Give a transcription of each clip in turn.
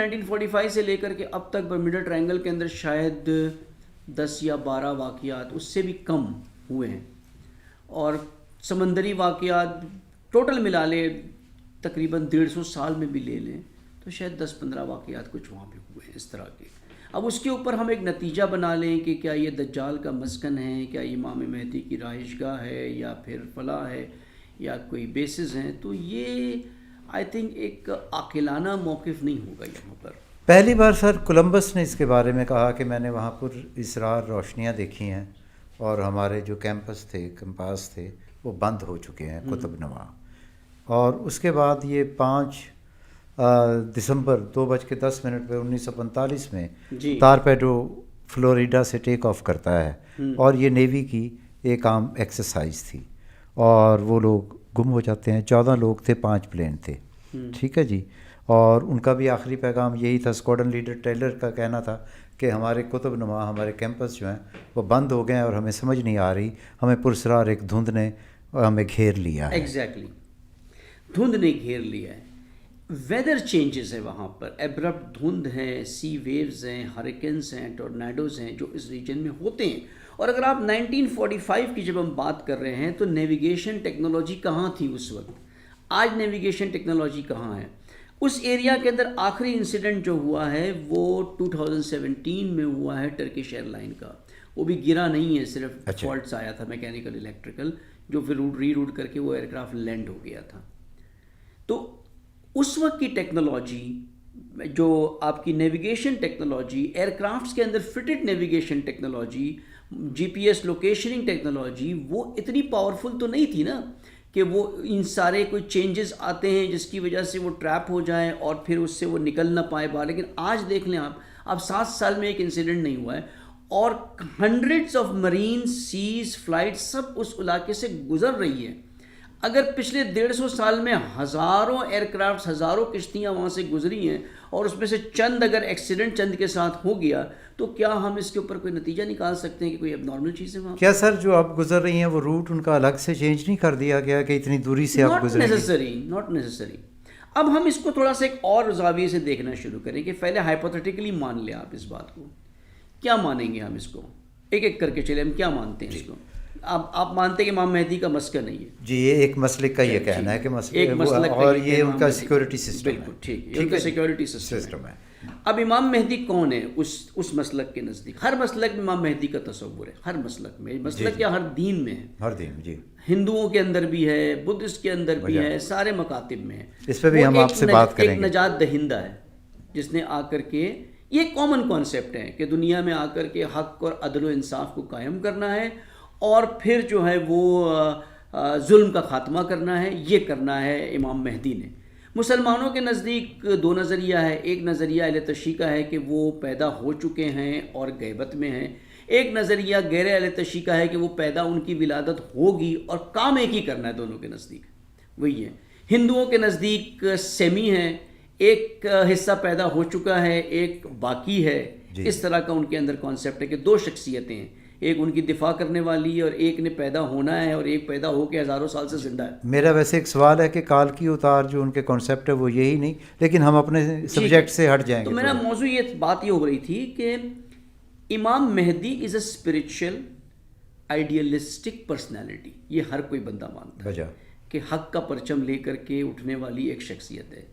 1945 سے لے کر کے اب تک برموڈا ٹرائنگل کے اندر شاید 10 یا 12 واقعات اس سے بھی کم ہوئے ہیں، اور سمندری واقعات ٹوٹل ملا لے تقریباً 150 سال میں بھی لے لیں تو شاید 10-15 واقعات کچھ وہاں پہ ہوئے ہیں اس طرح کے. اب اس کے اوپر ہم ایک نتیجہ بنا لیں کہ کیا یہ دجال کا مسکن ہے، کیا امام مہدی کی رہائش گاہ ہے، یا پھر فلاں ہے، یا کوئی بیسز ہیں، تو یہ آئی تھنک ایک عاقلانہ موقف نہیں ہوگا یہاں پر. پہلی بار سر کولمبس نے اس کے بارے میں کہا کہ میں نے وہاں پر اسرار روشنیاں دیکھی ہیں اور ہمارے جو کیمپاس تھے وہ بند ہو چکے ہیں قطب نما. اور اس کے بعد یہ 5 دسمبر 2:10 پہ 1945 میں تارپیڈو فلوریڈا سے ٹیک آف کرتا ہے، اور یہ نیوی کی ایک عام ایکسرسائز تھی اور وہ لوگ گم ہو جاتے ہیں. 14 لوگ تھے، 5 پلین تھے. ٹھیک ہے جی. اور ان کا بھی آخری پیغام یہی تھا. اسکواڈرن لیڈر ٹیلر کا کہنا تھا کہ ہمارے قطب نما، ہمارے کیمپس جو ہیں وہ بند ہو گئے ہیں اور ہمیں سمجھ نہیں آ رہی، ہمیں پرسرار ایک دھند نے ہمیں گھیر لیا ہے. ایگزیکٹلی دھند نے گھیر لیا ہے. ویدر چینجز ہے وہاں پر، ایبرپٹ دھند ہیں، سی ویوز ہیں، ہریکنز ہیں، ٹورنیڈوز ہیں جو اس ریجن میں ہوتے ہیں. اور اگر آپ 1945 کی جب ہم بات کر رہے ہیں تو نیویگیشن ٹیکنالوجی کہاں تھی اس وقت؟ آج نیویگیشن ٹیکنالوجی کہاں ہے؟ اس ایریا کے اندر آخری انسیڈنٹ جو ہوا ہے وہ 2017 میں ہوا ہے ٹرکش ایئر لائن کا. وہ بھی گرا نہیں ہے، صرف فالٹس آیا تھا میکینیکل الیکٹریکل، جو پھر ری روٹ کر کے وہ ایئر کرافٹ لینڈ ہو گیا تھا. تو اس وقت کی ٹیکنالوجی جو آپ کی نیویگیشن ٹیکنالوجی، ایئر کرافٹس کے اندر فٹڈ نیویگیشن ٹیکنالوجی، جی پی ایس لوکیشننگ ٹیکنالوجی، وہ اتنی پاورفل تو نہیں تھی نا کہ وہ ان سارے کوئی چینجز آتے ہیں جس کی وجہ سے وہ ٹریپ ہو جائیں اور پھر اس سے وہ نکل نہ پائے باہر. لیکن آج دیکھ لیں آپ 7 سال میں ایک انسیڈنٹ نہیں ہوا ہے اور hundreds of marine seas flight سب اس علاقے سے گزر رہی ہے. اگر پچھلے 150 سال میں ہزاروں ایئر کرافٹس، ہزاروں کشتیاں وہاں سے گزری ہیں اور اس میں سے چند اگر ایکسیڈنٹ چند کے ساتھ ہو گیا تو کیا ہم اس کے اوپر کوئی نتیجہ نکال سکتے ہیں کہ کوئی اب نارمل چیز ہے وہاں؟ کیا سر جو آپ گزر رہی ہیں وہ روٹ ان کا الگ سے چینج نہیں کر دیا گیا کہ اتنی دوری سے آپ گزریں گے؟ Not necessary. اب ہم اس کو تھوڑا سا ایک اور زاویے سے دیکھنا شروع کریں کہ پہلے ہائپوتھیٹیکلی مان لیں آپ اس بات کو. کیا مانیں گے ہم اس کو؟ ایک ایک کر کے چلے. ہم کیا مانتے ہیں اس کو؟ آپ مانتے ہیں کہ امام مہدی کا مسکن نہیں ہے؟ جی، یہ ایک مسلک کا یہ کہنا ہے کہ مسلک، اور یہ ان کا سیکورٹی سسٹم ہے. بالکل ٹھیک، ان کا سیکورٹی سسٹم ہے. اب امام مہدی کون ہے اس مسلک کے نزدیک؟ ہر مسلک میں امام مہدی کا تصور ہے، ہر مسلک میں، مسلک کیا ہر دین میں ہے. ہر دین، جی، ہندوؤں کے اندر بھی ہے، بدھسٹ کے اندر بھی ہے، سارے مکاتب میں ہے. اس پہ بھی ہم آپ سے بات کریں گے. ایک نجات دہندہ ہے جس نے آ کر کے، یہ کامن کانسیپٹ ہے کہ دنیا میں آ کر کے حق اور عدل و انصاف کو قائم کرنا ہے اور پھر جو ہے وہ ظلم کا خاتمہ کرنا ہے. یہ کرنا ہے امام مہدی نے. مسلمانوں کے نزدیک 2 نظریہ ہے. ایک نظریہ اہل تشیع کا ہے کہ وہ پیدا ہو چکے ہیں اور غیبت میں ہیں. ایک نظریہ غیر اہل تشیع کا ہے کہ وہ پیدا، ان کی ولادت ہوگی اور کام ایک ہی کرنا ہے. دونوں کے نزدیک وہی ہے. ہندوؤں کے نزدیک سیمی ہے، ایک حصہ پیدا ہو چکا ہے، ایک باقی ہے. اس طرح کا ان کے اندر کانسیپٹ ہے کہ 2 شخصیتیں ہیں، ایک ان کی دفاع کرنے والی ہے اور ایک نے پیدا ہونا ہے اور ایک پیدا ہو کے ہزاروں سال سے زندہ ہے. میرا ویسے ایک سوال ہے کہ کال کی اتار جو ان کے کانسیپٹ ہے وہ یہی نہیں، لیکن ہم اپنے سبجیکٹ سے ہٹ جائیں گے. تو میرا موضوع یہ بات یہ ہو رہی تھی کہ امام مہدی از اے اسپرچل آئیڈیلسٹک پرسنالٹی. یہ ہر کوئی بندہ مانتا ہے کہ حق کا پرچم لے کر کے اٹھنے والی ایک شخصیت ہے.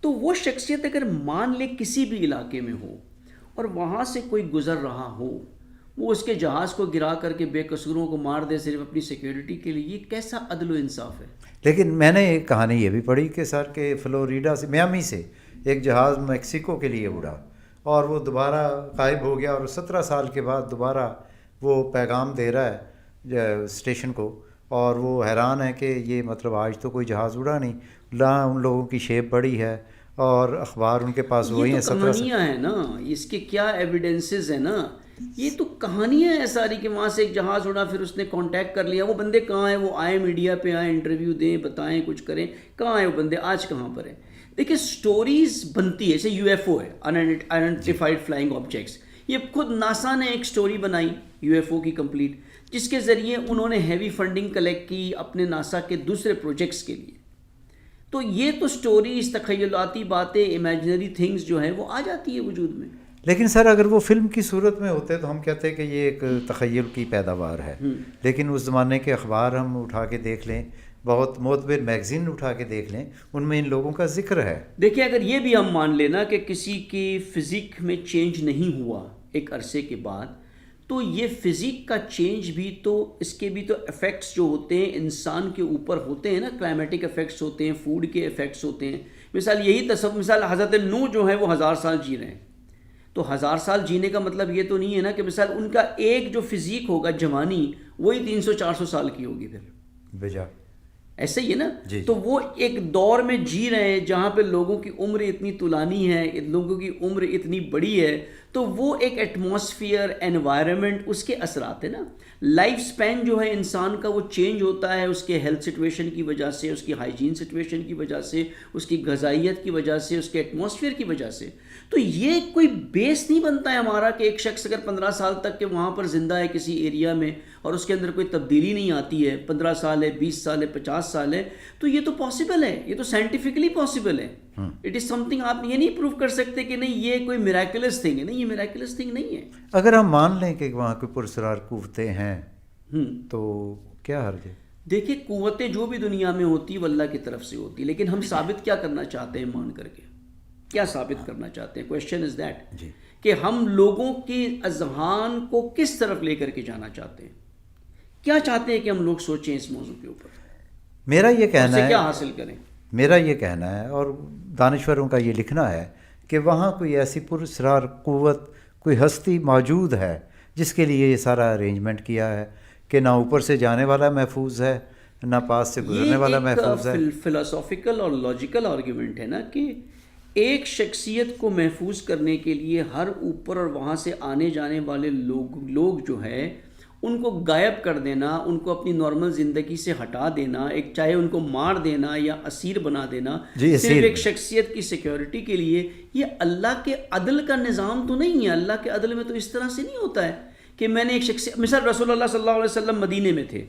تو وہ شخصیت اگر مان لے کسی بھی علاقے میں ہو اور وہاں سے کوئی گزر رہا ہو، وہ اس کے جہاز کو گرا کر کے بے قصوروں کو مار دے صرف اپنی سیکیورٹی کے لیے، یہ کیسا عدل و انصاف ہے؟ لیکن میں نے ایک کہانی یہ بھی پڑھی کہ سر کہ فلوریڈا سے، میامی سے ایک جہاز میکسیکو کے لیے اڑا اور وہ دوبارہ غائب ہو گیا، اور 17 سال کے بعد دوبارہ وہ پیغام دے رہا ہے اسٹیشن کو، اور وہ حیران ہے کہ یہ مطلب آج تو کوئی جہاز اڑا نہیں. ان لوگوں کی شیپ بڑی ہے اور اخبار ان کے پاس وہی ہیں. 17 کہانیاں ہیں نا، اس کے کیا ایویڈنسز ہیں نا، یہ تو کہانیاں ہیں ساری کہ وہاں سے ایک جہاز اڑا، پھر اس نے کانٹیکٹ کر لیا. وہ بندے کہاں ہیں؟ وہ آئے میڈیا پہ آئے، انٹرویو دیں، بتائیں، کچھ کریں. کہاں ہیں وہ بندے؟ آج کہاں پر ہیں؟ دیکھیں سٹوریز بنتی ہے. جیسے یو ایف او ہے، انآئیڈینٹیفائڈ فلائنگ آبجیکٹس. یہ خود ناسا نے ایک سٹوری بنائی یو ایف او کی کمپلیٹ، جس کے ذریعے انہوں نے ہیوی فنڈنگ کلیکٹ کی اپنے ناسا کے دوسرے پروجیکٹس کے لیے. تو یہ تو سٹوریز، تخیلاتی باتیں، امیجنری تھنگز جو ہیں وہ آ جاتی ہے وجود میں. لیکن سر اگر وہ فلم کی صورت میں ہوتے تو ہم کہتے کہ یہ ایک تخیل کی پیداوار ہے. لیکن اس زمانے کے اخبار ہم اٹھا کے دیکھ لیں، بہت معتبر میگزین اٹھا کے دیکھ لیں، ان میں ان لوگوں کا ذکر ہے. دیکھیں اگر یہ بھی ہم مان لینا کہ کسی کی فزیک میں چینج نہیں ہوا ایک عرصے کے بعد، تو یہ فزیک کا چینج بھی تو اس کے بھی تو افیکٹس جو ہوتے ہیں انسان کے اوپر ہوتے ہیں نا، کلائمیٹک افیکٹس ہوتے ہیں، فوڈ کے افیکٹس ہوتے ہیں. مثال یہی مثال حضرت نوح جو ہیں وہ 1000 سال جی رہے ہیں. تو 1000 سال جینے کا مطلب یہ تو نہیں ہے نا کہ مثال ان کا ایک جو فزیک ہوگا جوانی وہی 300-400 سال کی ہوگی پھر بجا. ایسے ہی ہے نا. جی. تو وہ ایک دور میں جی رہے ہیں جہاں پہ لوگوں کی عمر اتنی طولانی ہے، لوگوں کی عمر اتنی بڑی ہے، تو وہ ایک ایٹماسفیئر، انوائرمنٹ، اس کے اثرات ہیں نا. لائف سپین جو ہے انسان کا وہ چینج ہوتا ہے اس کے ہیلتھ سچویشن کی وجہ سے، اس کی ہائیجین سچویشن کی وجہ سے، اس کی غذائیت کی وجہ سے، اس کے ایٹماسفیئر کی وجہ سے. تو یہ کوئی بیس نہیں بنتا ہے ہمارا کہ ایک شخص اگر 15 سال تک کہ وہاں پر زندہ ہے کسی ایریا میں اور اس کے اندر کوئی تبدیلی نہیں آتی ہے، 15 سال ہے، 20 سال ہے، 50 سال ہے، تو یہ تو پاسبل ہے، یہ تو سائنٹیفکلی پاسبل ہے. It is some thing. آپ یہ نہیں پروف کر سکتے کہ نہیں یہ کوئی میریکلس تھنگ ہے. نہیں، یہ میریکلس تھنگ نہیں ہے. اگر ہم مان لیں کہ وہاں کوئی پرسرار قوتیں ہیں تو کیا حرج ہے؟ دیکھیں قوتیں جو بھی دنیا میں ہوتی وہ اللہ کی طرف سے ہوتی، لیکن ہم ثابت کیا کرنا چاہتے ہیں مان کر کے؟ کیا ثابت کرنا چاہتے ہیں؟ کویشچن از دیٹ کہ ہم لوگوں کی اذہان کو کس طرف لے کر کے جانا چاہتے ہیں، کیا چاہتے ہیں کہ ہم لوگ سوچیں اس موضوع کے اوپر، میرا یہ کہنا ہے، کیا حاصل کریں. میرا یہ کہنا ہے اور دانشوروں کا یہ لکھنا ہے کہ وہاں کوئی ایسی پراسرار قوت، کوئی ہستی موجود ہے جس کے لیے یہ سارا ارینجمنٹ کیا ہے کہ نہ اوپر سے جانے والا محفوظ ہے، نہ پاس سے گزرنے والا محفوظ ہے. یہ ایک فلاسافیکل اور لاجیکل آرگیومنٹ ہے نا کہ ایک شخصیت کو محفوظ کرنے کے لیے ہر اوپر اور وہاں سے آنے جانے والے لوگ جو ہے ان کو غائب کر دینا، ان کو اپنی نارمل زندگی سے ہٹا دینا، ایک چاہے ان کو مار دینا یا اسیر بنا دینا صرف ایک شخصیت کی سیکیورٹی کے لیے، یہ اللہ کے عدل کا نظام تو نہیں ہے. اللہ کے عدل میں تو اس طرح سے نہیں ہوتا ہے کہ میں نے ایک شخصیت، مثال رسول اللہ صلی اللہ علیہ وسلم مدینے میں تھے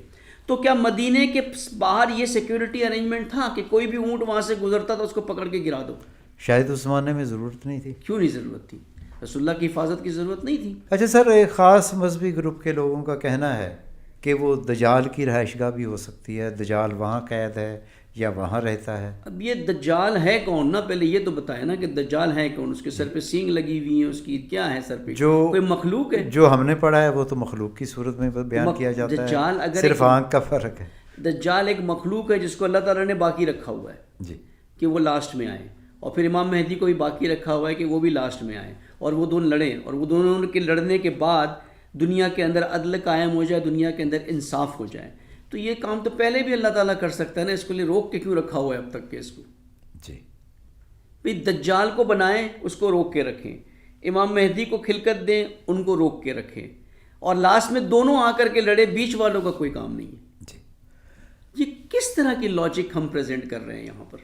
تو کیا مدینے کے باہر یہ سیکیورٹی ارینجمنٹ تھا کہ کوئی بھی اونٹ وہاں سے گزرتا تھا اس کو پکڑ کے گرا دو؟ شاید اس زمانے میں ضرورت نہیں تھی. کیوں نہیں ضرورت تھی؟ رسول اللہ کی حفاظت کی ضرورت نہیں تھی. اچھا سر، ایک خاص مذہبی گروپ کے لوگوں کا کہنا ہے کہ وہ دجال کی رہائش گاہ بھی ہو سکتی ہے، دجال وہاں قید ہے یا وہاں رہتا ہے. اب یہ دجال ہے کون نا، پہلے یہ تو بتایا نا کہ دجال ہے کون. اس کے سر پہ سینگ لگی ہوئی ہیں، اس کی کیا ہے سر پہ؟ جو کوئی مخلوق ہے. جو ہم نے پڑھا ہے وہ تو مخلوق کی صورت میں بیان کیا جاتا دجال ہے، اگر صرف آنکھ کا فرق ہے. دجال ایک مخلوق ہے جس کو اللہ تعالیٰ نے باقی رکھا ہوا ہے جی کہ وہ لاسٹ میں آئے، اور پھر امام مہدی کو بھی باقی رکھا ہوا ہے کہ وہ بھی لاسٹ میں آئے اور وہ دونوں لڑیں، اور وہ دونوں کے لڑنے کے بعد دنیا کے اندر عدل قائم ہو جائے، دنیا کے اندر انصاف ہو جائے. تو یہ کام تو پہلے بھی اللہ تعالیٰ کر سکتا ہے نا، اس کو لیے روک کے کیوں رکھا ہوا ہے اب تک کے اس کو؟ جی بھئی دجال کو بنائیں، اس کو روک کے رکھیں، امام مہدی کو خلقت دیں، ان کو روک کے رکھیں، اور لاسٹ میں دونوں آ کر کے لڑے، بیچ والوں کا کوئی کام نہیں ہے. جی یہ کس طرح کی لاجک ہم پریزنٹ کر رہے ہیں یہاں پر؟